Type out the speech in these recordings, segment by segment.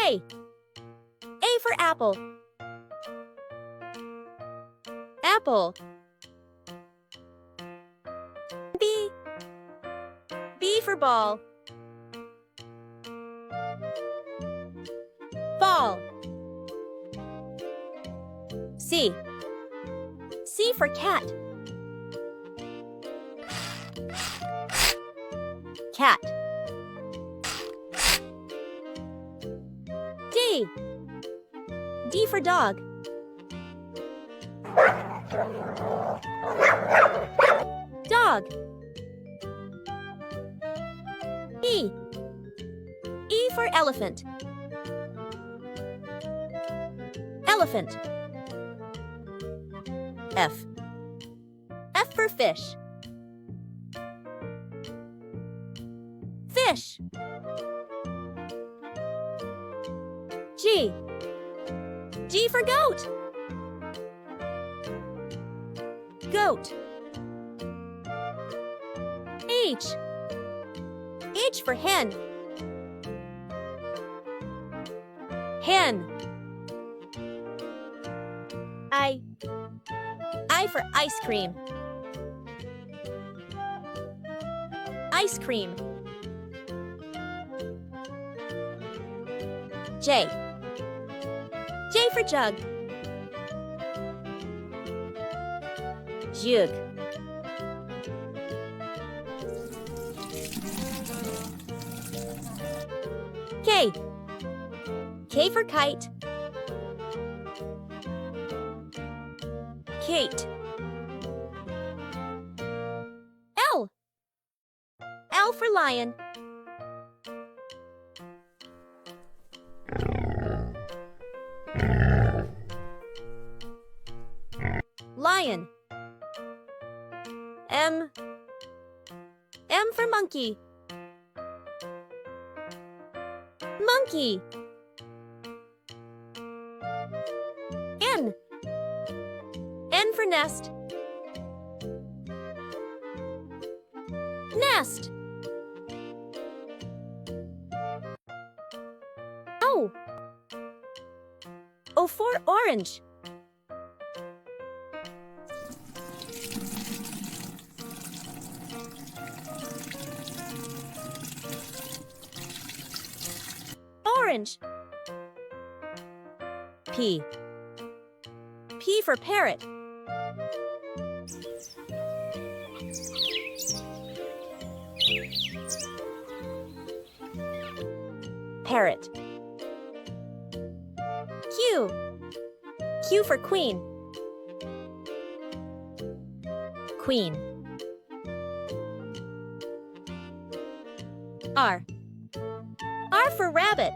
A. A for apple. Apple. B. B for ball. Ball. C. C for cat. Cat. D. D for dog. Dog. E. E for elephant. Elephant. F. F for fish. Fish. G. G for goat. Goat. H. H for hen. Hen. I. I for ice cream. Ice cream. J. J for jug. Jug. K. K for kite. Kate. L. L for lion. Lion. M. M for monkey. Monkey. N. N for nest. Nest. O. O for orange. Orange. P. P for parrot. Parrot. Q. Q for queen. Queen. R. R for rabbit.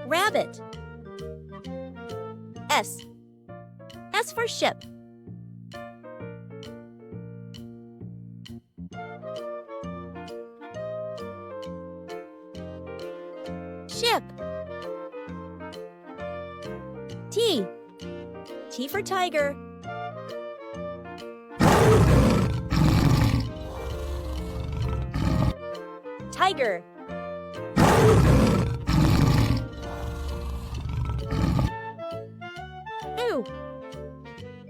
Rabbit. S. S for ship. Ship. T. T for tiger. Tiger. U.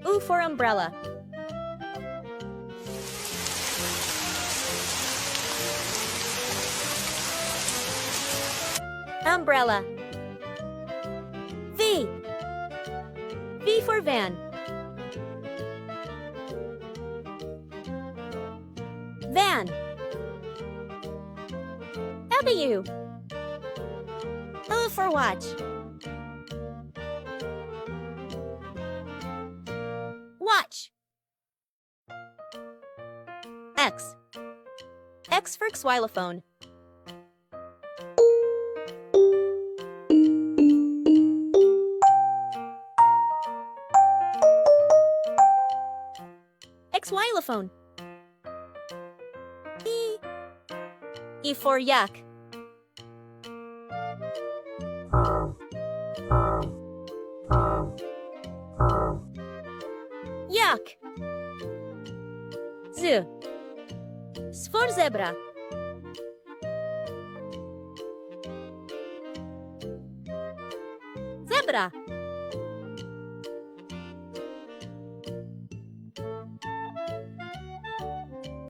U for umbrella. Umbrella. V. V for van. Van. W. O for watch. Watch. X. X for xylophone. Xylophone. E. E for yak. Duck. Z. S for zebra. Zebra.